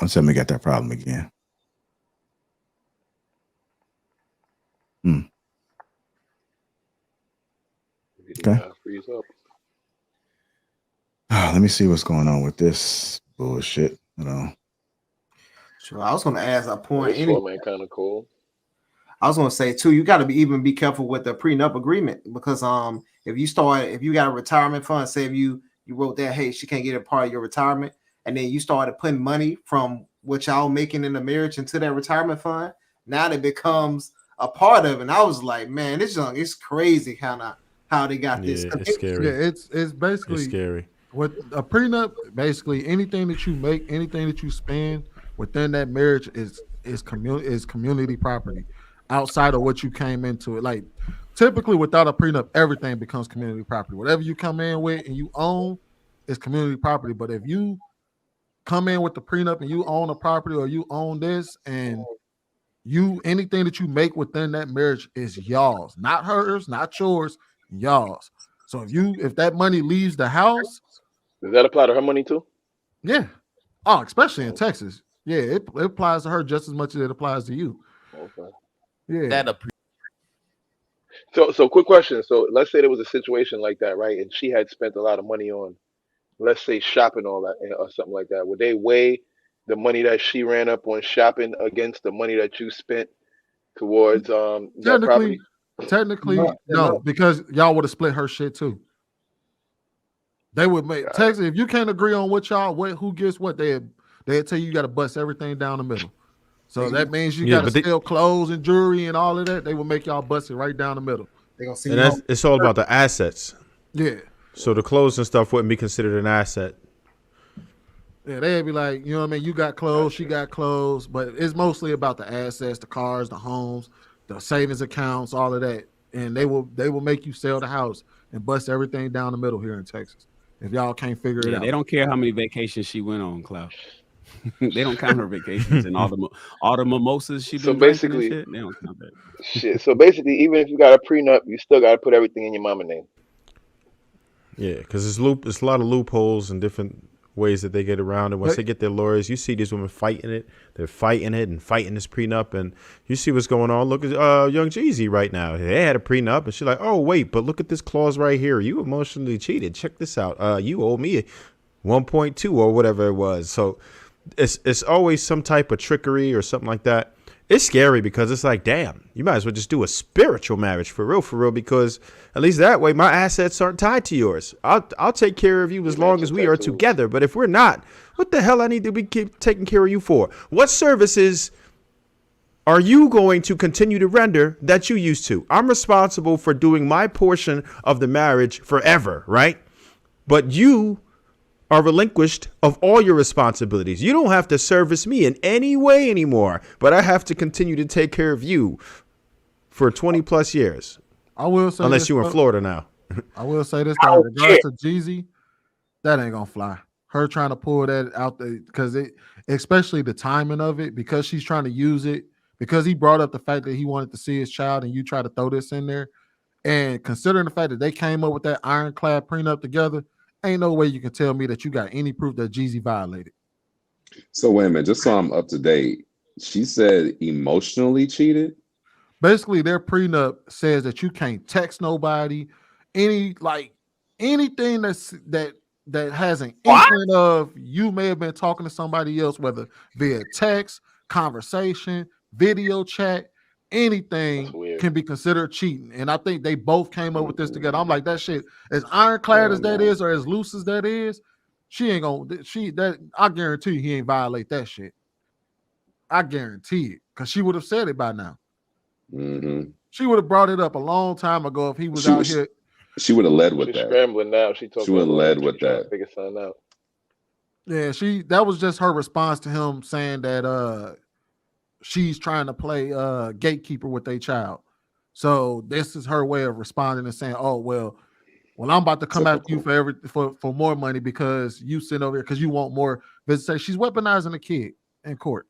Don't tell me you got that problem again. Okay. Freeze up. Let me see what's going on with this bullshit. Sure. I was going to ask a point. This format kind of cool. I was going to say too, you got to be careful with the prenup agreement because if you got a retirement fund, say if you wrote that, hey, she can't get a part of your retirement, and then you started putting money from what y'all making in the marriage into that retirement fund, now it becomes a part of it. And I was like, man, it's crazy how they got this. It's scary. Yeah, it's basically scary. With a prenup, basically anything that you make, anything that you spend within that marriage is community property. Outside of what you came into it, like typically without a prenup, everything becomes community property. Whatever you come in with and you own is community property. But if you come in with the prenup and you own a property or you own this and anything that you make within that marriage is y'all's, not hers, not yours, y'all's. So if that money leaves the house, does that apply to her money too? Yeah. Oh, especially in Texas. Yeah, it applies to her just as much as it applies to you. Okay. Yeah. So quick question. So let's say there was a situation like that, right? And she had spent a lot of money on, let's say, shopping all that or something like that. Would they weigh the money that she ran up on shopping against the money that you spent towards that property? Technically, no, because y'all would have split her shit too. They would make Texas. If you can't agree on who gets what, they'd tell you got to bust everything down the middle. So that means you got to steal clothes and jewelry and all of that. They will make y'all bust it right down the middle. They gonna see. And it's all about the assets. Yeah. So the clothes and stuff wouldn't be considered an asset. Yeah, they'd be like, you know what I mean? You got clothes, she got clothes, but it's mostly about the assets, the cars, the homes, the savings accounts, all of that. And they will make you sell the house and bust everything down the middle here in Texas. If y'all can't figure it out. They don't care how many vacations she went on, Cloud. They don't count her vacations and all the mimosas she been drinking and shit. They don't count that. Shit. So basically, even if you got a prenup, you still got to put everything in your mama's name. Yeah, because there's a lot of loopholes and different ways that they get around it. Once they get their lawyers, you see these women fighting it. They're fighting it and fighting this prenup, and you see what's going on. Look at Young Jeezy right now. They had a prenup, and she's like, "Oh wait, but look at this clause right here. You emotionally cheated. Check this out. You owe me 1.2 or whatever it was." So it's always some type of trickery or something like that. It's scary because it's like, damn, you might as well just do a spiritual marriage for real, because at least that way my assets aren't tied to yours. I'll take care of you as long as we are together. But if we're not, what the hell I need to be keep taking care of you for? What services are you going to continue to render that you used to? I'm responsible for doing my portion of the marriage forever, right? But you are relinquished of all your responsibilities. You don't have to service me in any way anymore, but I have to continue to take care of you for 20 plus years. I will say unless you're in Florida now. I will say this though, in regards to Jeezy, that ain't gonna fly. Her trying to pull that out there because especially the timing of it, because she's trying to use it, because he brought up the fact that he wanted to see his child, and you try to throw this in there, and considering the fact that they came up with that ironclad prenup together. Ain't no way you can tell me that you got any proof that Jeezy violated. So wait a minute, just so I'm up to date. She said emotionally cheated. Basically, their prenup says that you can't text nobody, anything that has an inkling of you may have been talking to somebody else, whether via text, conversation, video chat. Anything can be considered cheating. And I think they both came up with this together. I'm like, that shit, as ironclad as that is, or as loose as that is, I guarantee you he ain't violate that shit. I guarantee it. Because she would have said it by now. Mm-hmm. She would have brought it up a long time ago if he was out here. She would have led with She's that. Scrambling now. She would have led with that. Figure something out. Yeah, that was just her response to him saying that she's trying to play gatekeeper with their child. So this is her way of responding and saying, "Oh well, I'm about to come after you for more money because you sit over here because you want more visitation." She's weaponizing a kid in court.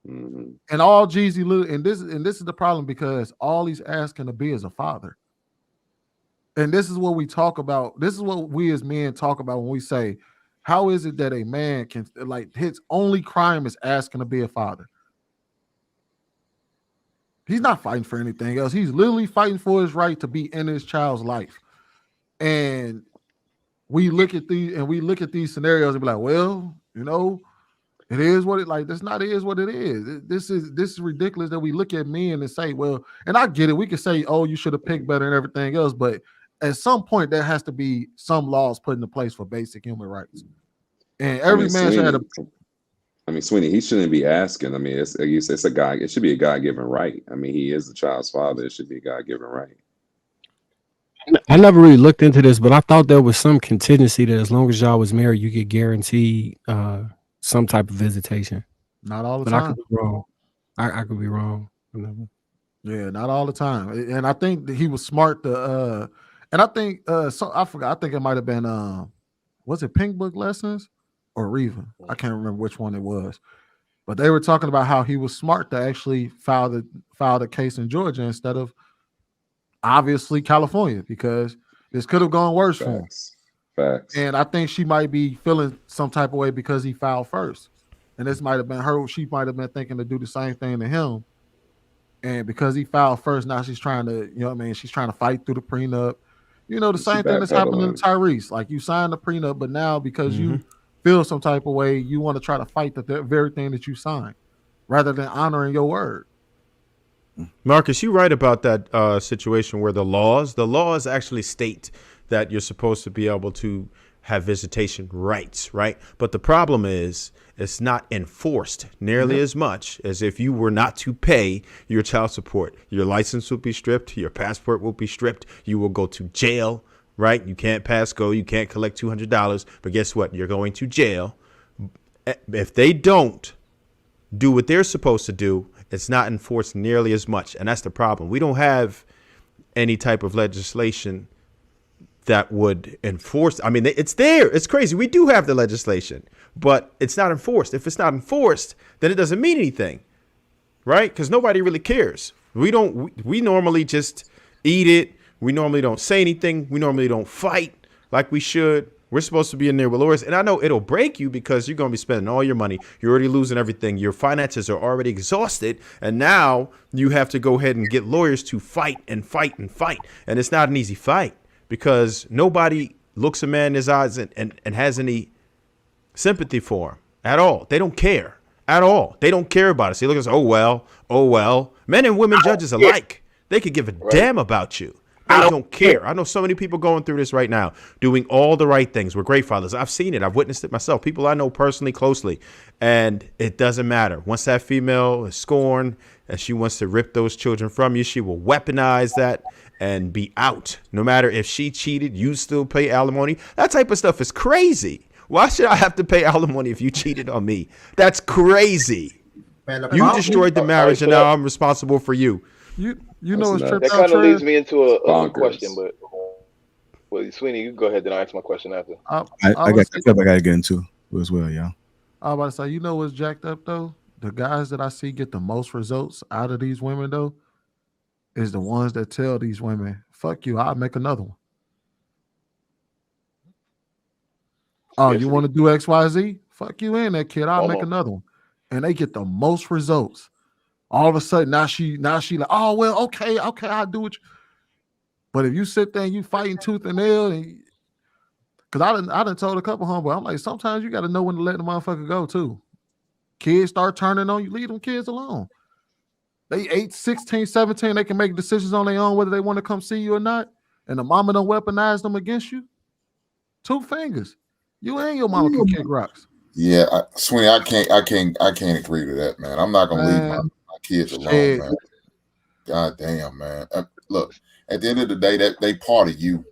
Mm-hmm. And all Jeezy and this is the problem, because all he's asking to be is a father. And this is what we talk about. This is what we as men talk about when we say, How is it that a man can, like, his only crime is asking to be a father? He's not fighting for anything else. He's literally fighting for his right to be in his child's life. And we look at these scenarios and be like, well, you know, it is what it like. That's not it is what it is. This is ridiculous that we look at men and say, well, and I get it. We could say, oh, you should have picked better and everything else, but at some point there has to be some laws put into place for basic human rights. And every man should have Sweeney, he shouldn't be asking. I mean, it's a guy. It should be a God-given right. I mean, he is the child's father. It should be a God-given right. I never really looked into this, but I thought there was some contingency that as long as y'all was married, you could guarantee some type of visitation. Not all the but time. I could be wrong. I could be wrong. Yeah, not all the time. And I think that he was smart to and I think so I forgot. I think it might have been was it Pink Book Lessons or Reva? I can't remember which one it was. But they were talking about how he was smart to actually file the case in Georgia instead of obviously California, because this could have gone worse for him. Facts. And I think she might be feeling some type of way because he filed first. And this might have been her. She might have been thinking to do the same thing to him. And because he filed first, now she's trying to, you know what I mean? She's trying to fight through the prenup. You know, the same thing that's happening to Tyrese. Like, you signed the prenup, but now because you feel some type of way, you want to try to fight the very thing that you signed rather than honoring your word. Marcus, you're right about that situation where the laws actually state that you're supposed to be able to have visitation rights, right? But the problem is it's not enforced nearly as much as if you were not to pay your child support. Your license will be stripped. Your passport will be stripped. You will go to jail, right? You can't pass go. You can't collect $200. But guess what? You're going to jail. If they don't do what they're supposed to do, it's not enforced nearly as much. And that's the problem. We don't have any type of legislation that would enforce. I mean, it's there. It's crazy. We do have the legislation, but it's not enforced. If it's not enforced, then it doesn't mean anything, right? Because nobody really cares. We normally just eat it. We normally don't say anything. We normally don't fight like we should. We're supposed to be in there with lawyers. And I know it'll break you because you're going to be spending all your money. You're already losing everything. Your finances are already exhausted. And now you have to go ahead and get lawyers to fight and fight and fight. And it's not an easy fight because nobody looks a man in his eyes and has any sympathy for him at all. They don't care at all. They don't care about us. They look at us, oh, well. Men and women judges alike. They could give a damn about you. They don't care. I know so many people going through this right now, doing all the right things. We're great fathers. I've seen it. I've witnessed it myself. People I know personally, closely. And it doesn't matter. Once that female is scorned and she wants to rip those children from you, she will weaponize that and be out. No matter if she cheated, you still pay alimony. That type of stuff is crazy. Why should I have to pay alimony if you cheated on me? That's crazy. Man, you destroyed the marriage and now I'm responsible for you. You know, it's that kind of leads me into a question, but well, Sweeney, you go ahead, then I ask my question after. I got to get into as well, y'all. I was about to say, you know what's jacked up though? The guys that I see get the most results out of these women though is the ones that tell these women, "Fuck you, I'll make another one." Oh, you want to do XYZ? Fuck you in that kid. I'll make another one, and they get the most results. All of a sudden, now she like, oh well, okay, I'll do it. But if you sit there and you fighting tooth and nail, because I done told a couple homeboys, I'm like, sometimes you got to know when to let the motherfucker go too. Kids start turning on you, leave them kids alone. They 8, 16, 17, they can make decisions on their own whether they want to come see you or not. And the mama don't weaponize them against you. 2 fingers. You and your mama can kick rocks. Yeah, Sweeney, I can't agree to that, man. I'm not gonna leave my kids alone, man. God damn, man. Look, at the end of the day, that they part of you.